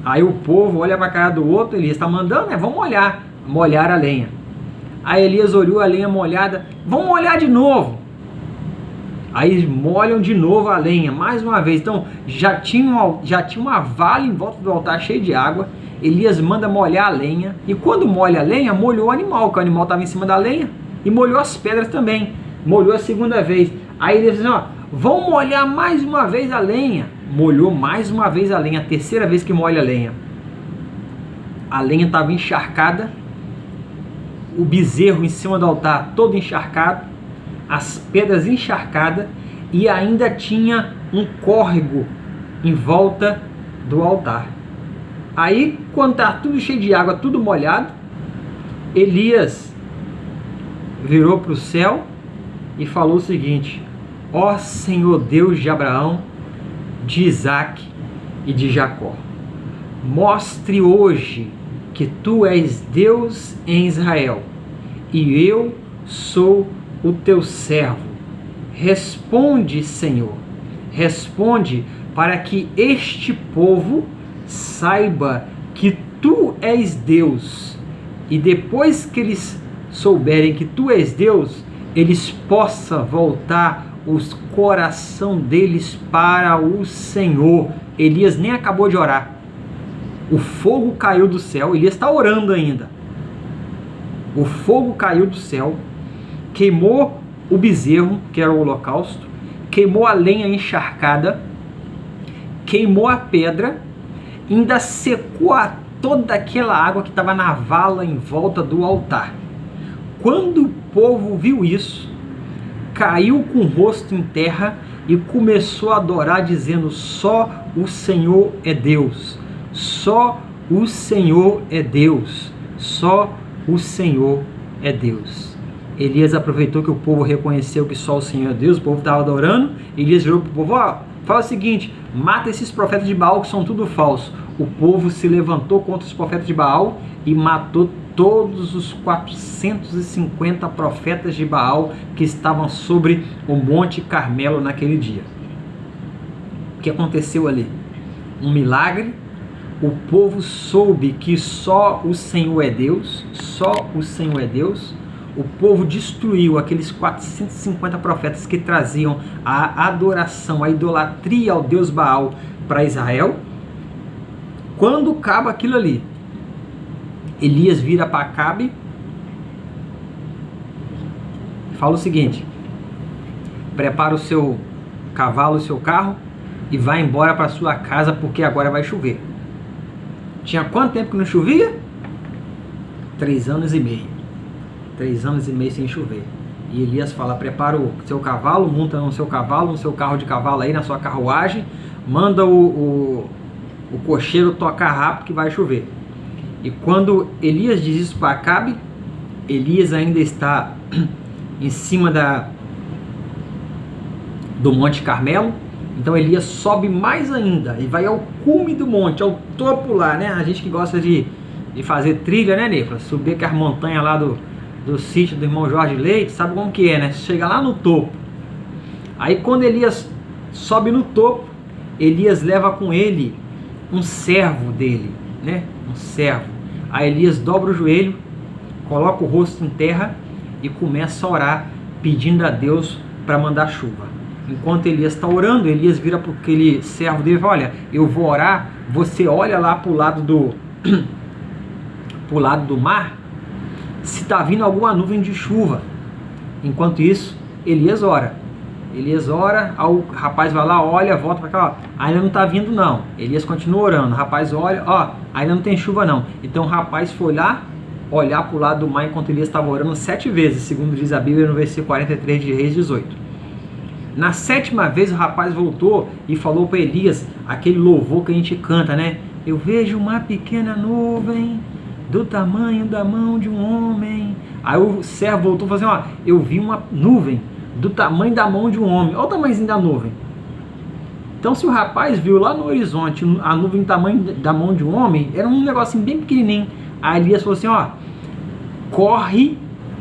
Aí o povo olha para a cara do outro, Elias está mandando, né? Vamos molhar a lenha. Aí Elias olhou a lenha molhada, vamos molhar de novo. Aí molham de novo a lenha, mais uma vez. Então já tinha uma vala em volta do altar cheia de água. Elias manda molhar a lenha. E quando molha a lenha, molhou o animal, que o animal estava em cima da lenha. E molhou as pedras também. Molhou a segunda vez. Aí Elias diz, ó, vamos molhar mais uma vez a lenha. Molhou mais uma vez a lenha, a terceira vez que molha a lenha. A lenha estava encharcada. O bezerro em cima do altar todo encharcado. As pedras encharcadas e ainda tinha um córrego em volta do altar. Aí, quando está tudo cheio de água, tudo molhado, Elias virou para o céu e falou o seguinte, ó Senhor Deus de Abraão, de Isaque e de Jacó. Mostre hoje que tu és Deus em Israel, e eu sou o teu servo. Responde, Senhor, responde, para que este povo saiba que tu és Deus, e depois que eles souberem que tu és Deus, eles possam voltar o coração deles para o Senhor. Elias nem acabou de orar. O fogo caiu do céu, Elias está orando ainda. O fogo caiu do céu, queimou o bezerro, que era o holocausto, queimou a lenha encharcada, queimou a pedra, ainda secou toda aquela água que estava na vala em volta do altar. Quando o povo viu isso, caiu com o rosto em terra e começou a adorar, dizendo: só o Senhor é Deus, só o Senhor é Deus, só o Senhor é Deus. Elias aproveitou que o povo reconheceu que só o Senhor é Deus, o povo estava adorando. Elias virou para o povo: ó, fala o seguinte, mata esses profetas de Baal que são tudo falso. O povo se levantou contra os profetas de Baal e matou todos os 450 profetas de Baal que estavam sobre o Monte Carmelo naquele dia. O que aconteceu ali? Um milagre. O povo soube que só o Senhor é Deus, só o Senhor é Deus. O povo destruiu aqueles 450 profetas que traziam a adoração, a idolatria ao Deus Baal para Israel. Quando acaba aquilo ali, Elias vira para Acabe e fala o seguinte: prepara o seu cavalo, o seu carro e vai embora para sua casa, porque agora vai chover. Tinha quanto tempo que não chovia? 3 anos e meio. 3 anos e meio sem chover. E Elias fala: prepara o seu cavalo, monta no seu cavalo, no seu carro de cavalo aí, na sua carruagem, manda o cocheiro tocar rápido que vai chover. E quando Elias diz isso para Acabe, Elias ainda está em cima do Monte Carmelo. Então Elias sobe mais ainda e vai ao cume do monte, ao topo lá, né? A gente que gosta de fazer trilha, né, Nefra? Subir aquelas montanhas lá do sítio do irmão Jorge Leite, sabe como que é, né? Chega lá no topo. Aí quando Elias sobe no topo, Elias leva com ele um servo dele, né? Um servo. Aí Elias dobra o joelho, coloca o rosto em terra e começa a orar, pedindo a Deus para mandar chuva. Enquanto Elias está orando, Elias vira para aquele servo dele e fala: olha, eu vou orar, você olha lá para o lado do mar, se está vindo alguma nuvem de chuva. Enquanto isso, Elias ora. Elias ora, o rapaz vai lá, olha, volta para cá, ó, ainda não está vindo não. Elias continua orando, o rapaz olha, ó, ainda não tem chuva não. Então o rapaz foi lá, olhar para o lado do mar enquanto Elias estava orando 7 vezes, segundo diz a Bíblia no versículo 43 de Reis 18. Na 7ª vez o rapaz voltou e falou para Elias, aquele louvor que a gente canta, né? Eu vejo uma pequena nuvem do tamanho da mão de um homem. Aí o servo voltou e falou assim: ó, eu vi uma nuvem do tamanho da mão de um homem. Olha o tamanhozinho da nuvem. Então se o rapaz viu lá no horizonte a nuvem do tamanho da mão de um homem, era um negocinho bem pequenininho. Aí Elias falou assim: ó, corre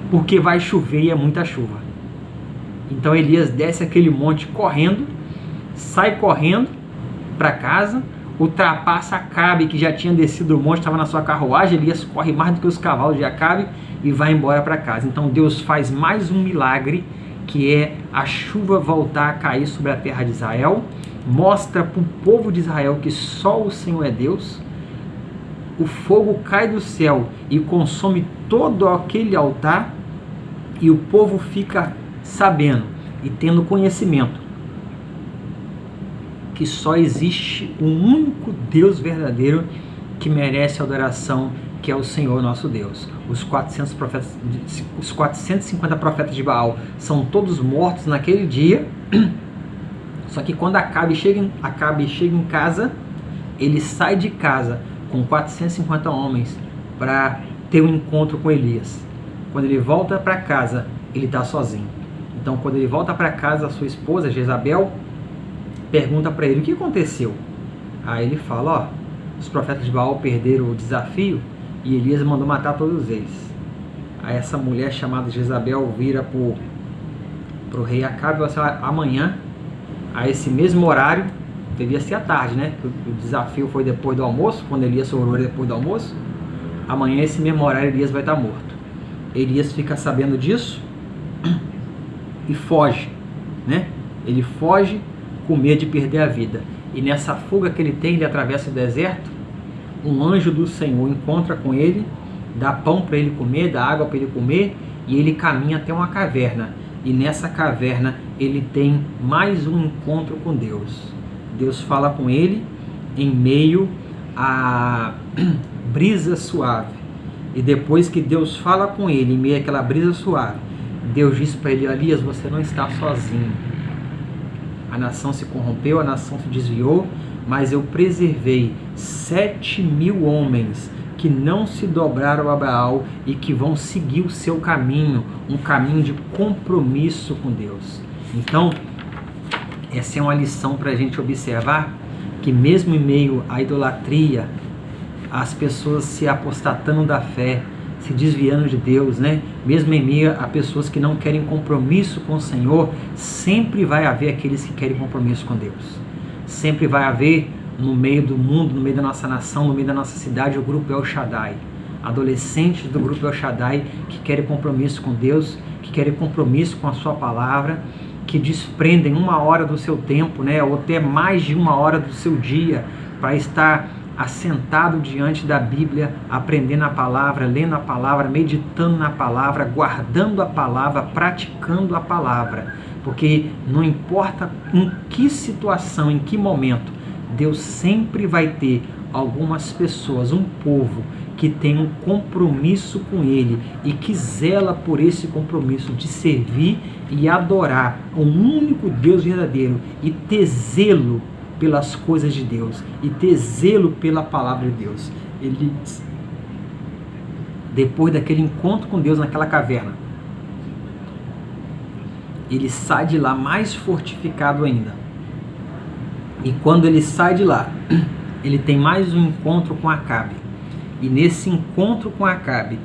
porque vai chover e é muita chuva. Então Elias desce aquele monte correndo, sai correndo para casa, ultrapassa Acabe, que já tinha descido o monte, estava na sua carruagem. Elias corre mais do que os cavalos de Acabe e vai embora para casa. Então Deus faz mais um milagre, que é a chuva voltar a cair sobre a terra de Israel, mostra para o povo de Israel que só o Senhor é Deus. O fogo cai do céu e consome todo aquele altar, e o povo fica sabendo e tendo conhecimento que só existe um único Deus verdadeiro que merece adoração, que é o Senhor nosso Deus. Os 450 profetas de Baal são todos mortos naquele dia. Só que quando Acabe chega em casa, ele sai de casa com 450 homens para ter um encontro com Elias. Quando ele volta para casa, ele está sozinho. Então, quando ele volta para casa, a sua esposa, Jezabel, pergunta para ele: o que aconteceu? Aí ele fala: os profetas de Baal perderam o desafio e Elias mandou matar todos eles. Aí essa mulher chamada Jezabel vira pro rei Acabe e fala assim: amanhã, a esse mesmo horário, devia ser à tarde, né? O desafio foi depois do almoço, quando Elias orou depois do almoço. Amanhã, esse mesmo horário, Elias vai estar morto. Elias fica sabendo disso e foge, né? Ele foge com medo de perder a vida. E nessa fuga que ele tem, ele atravessa o deserto. Um anjo do Senhor encontra com ele, dá pão para ele comer, dá água para ele comer, e ele caminha até uma caverna. E nessa caverna ele tem mais um encontro com Deus. Deus fala com ele em meio a brisa suave. E depois que Deus fala com ele em meio àquela brisa suave, Deus diz para ele: Elias, você não está sozinho. A nação se corrompeu, a nação se desviou, mas eu preservei 7.000 homens que não se dobraram a Baal e que vão seguir o seu caminho, um caminho de compromisso com Deus. Então, essa é uma lição para a gente observar, que mesmo em meio à idolatria, as pessoas se apostatando da fé, se desviando de Deus, né? Mesmo em meio a pessoas que não querem compromisso com o Senhor, sempre vai haver aqueles que querem compromisso com Deus. Sempre vai haver no meio do mundo, no meio da nossa nação, no meio da nossa cidade, o grupo El Shaddai. Adolescentes do grupo El Shaddai que querem compromisso com Deus, que querem compromisso com a sua palavra, que desprendem 1 hora do seu tempo, né? Ou até mais de 1 hora do seu dia para estar assentado diante da Bíblia, aprendendo a palavra, lendo a palavra, meditando na palavra, guardando a palavra, praticando a palavra. Porque não importa em que situação, em que momento, Deus sempre vai ter algumas pessoas, um povo que tem um compromisso com Ele e que zela por esse compromisso de servir e adorar o único Deus verdadeiro e ter zelo pelas coisas de Deus e ter zelo pela palavra de Deus. Ele, depois daquele encontro com Deus naquela caverna, ele sai de lá mais fortificado ainda. E quando ele sai de lá, ele tem mais um encontro com Acabe. E nesse encontro com Acabe,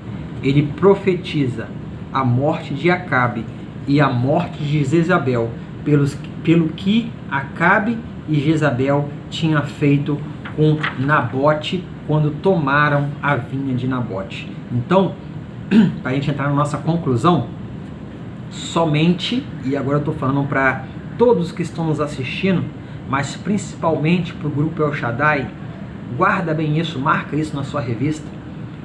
ele profetiza a morte de Acabe e a morte de Jezabel, pelo que Acabe e Jezabel tinha feito com Nabote quando tomaram a vinha de Nabote. Então, para a gente entrar na nossa conclusão, somente, e agora eu estou falando para todos que estão nos assistindo, mas principalmente para o grupo El Shaddai, guarda bem isso, marca isso na sua revista,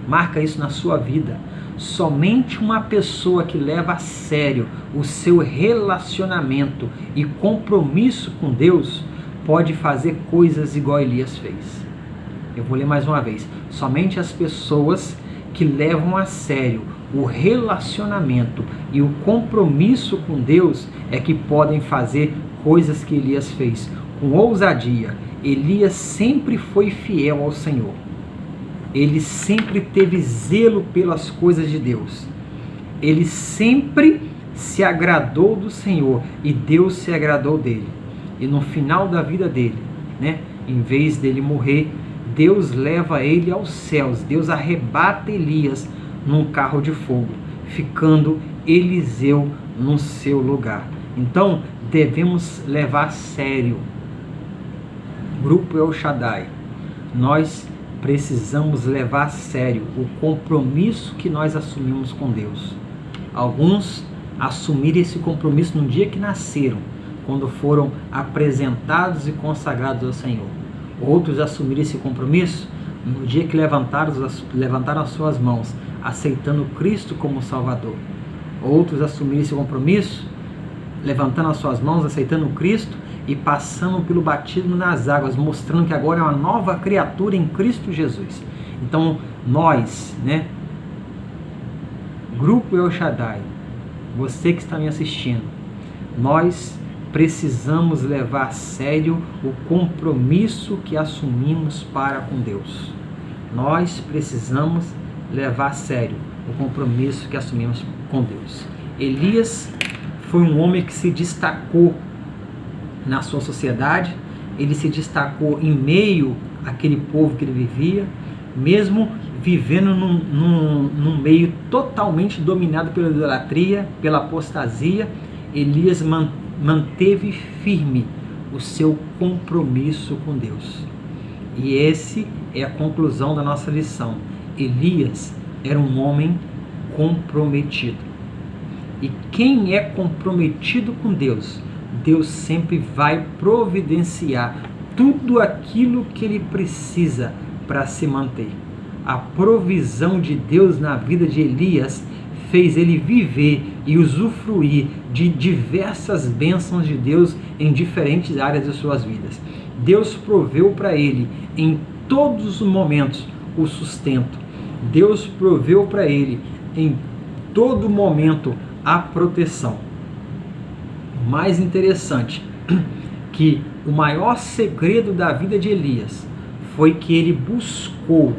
marca isso na sua vida. Somente uma pessoa que leva a sério o seu relacionamento e compromisso com Deus pode fazer coisas igual Elias fez. Eu vou ler mais uma vez. Somente as pessoas que levam a sério o relacionamento e o compromisso com Deus é que podem fazer coisas que Elias fez. Com ousadia, Elias sempre foi fiel ao Senhor. Ele sempre teve zelo pelas coisas de Deus. Ele sempre se agradou do Senhor e Deus se agradou dele. E no final da vida dele, né, em vez dele morrer, Deus leva ele aos céus. Deus arrebata Elias num carro de fogo, ficando Eliseu no seu lugar. Então, devemos levar a sério. Grupo El Shaddai, nós precisamos levar a sério o compromisso que nós assumimos com Deus. Alguns assumiram esse compromisso no dia que nasceram, quando foram apresentados e consagrados ao Senhor. Outros assumiram esse compromisso no dia que levantaram as suas mãos, aceitando Cristo como Salvador. Outros assumiram esse compromisso levantando as suas mãos, aceitando Cristo e passando pelo batismo nas águas, mostrando que agora é uma nova criatura em Cristo Jesus. Então, nós, né, Grupo El Shaddai, você que está me assistindo, nós precisamos levar a sério o compromisso que assumimos para com Deus. Nós precisamos levar a sério o compromisso que assumimos com Deus. Elias foi um homem que se destacou na sua sociedade, ele se destacou em meio àquele povo que ele vivia, mesmo vivendo num meio totalmente dominado pela idolatria, pela apostasia. Elias manteve firme o seu compromisso com Deus. E esse é a conclusão da nossa lição. Elias era um homem comprometido. E quem é comprometido com Deus, Deus sempre vai providenciar tudo aquilo que ele precisa para se manter. A provisão de Deus na vida de Elias fez ele viver e usufruir de diversas bênçãos de Deus em diferentes áreas de suas vidas. Deus proveu para ele em todos os momentos o sustento. Deus proveu para ele em todo momento a proteção. O mais interessante que o maior segredo da vida de Elias foi que ele buscou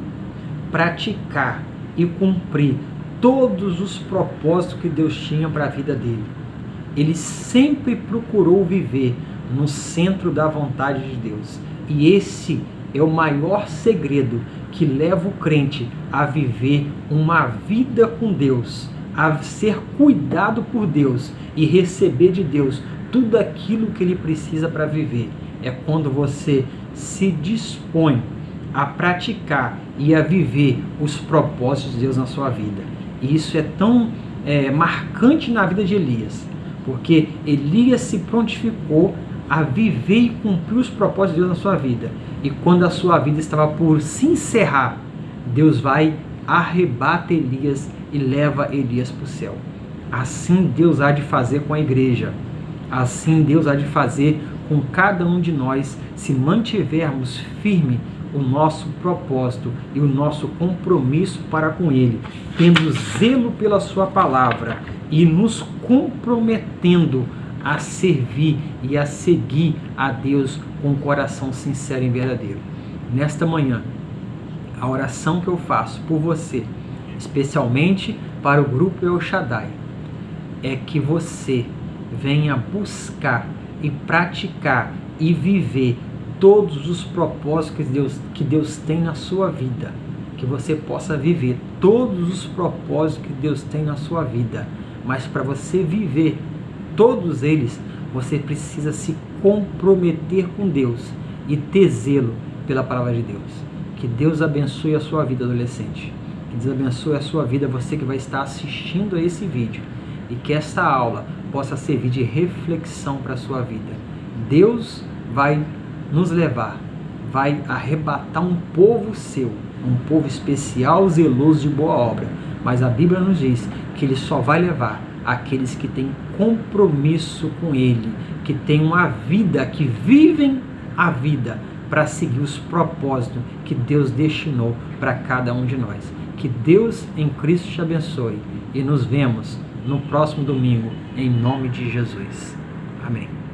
praticar e cumprir todos os propósitos que Deus tinha para a vida dele. Ele sempre procurou viver no centro da vontade de Deus. E esse é o maior segredo que leva o crente a viver uma vida com Deus, a ser cuidado por Deus e receber de Deus tudo aquilo que ele precisa para viver. É quando você se dispõe a praticar e a viver os propósitos de Deus na sua vida. E isso é tão marcante na vida de Elias, porque Elias se prontificou a viver e cumprir os propósitos de Deus na sua vida. E quando a sua vida estava por se encerrar, Deus vai, arrebata Elias e leva Elias para o céu. Assim Deus há de fazer com a igreja. Assim Deus há de fazer com cada um de nós, se mantivermos firme o nosso propósito e o nosso compromisso para com Ele, tendo zelo pela sua palavra e nos comprometendo a servir e a seguir a Deus com um coração sincero e verdadeiro. Nesta manhã, a oração que eu faço por você, especialmente para o grupo El Shaddai, é que você venha buscar e praticar e viver todos os propósitos que Deus tem na sua vida. Que você possa viver todos os propósitos que Deus tem na sua vida. Mas para você viver todos eles, você precisa se comprometer com Deus e ter zelo pela palavra de Deus. Que Deus abençoe a sua vida, adolescente. Que Deus abençoe a sua vida, você que vai estar assistindo a esse vídeo. E que essa aula possa servir de reflexão para a sua vida. Deus vai nos levar, vai arrebatar um povo seu, um povo especial, zeloso de boa obra. Mas a Bíblia nos diz que Ele só vai levar aqueles que têm compromisso com Ele, que têm uma vida, que vivem a vida para seguir os propósitos que Deus destinou para cada um de nós. Que Deus em Cristo te abençoe e nos vemos no próximo domingo, em nome de Jesus. Amém.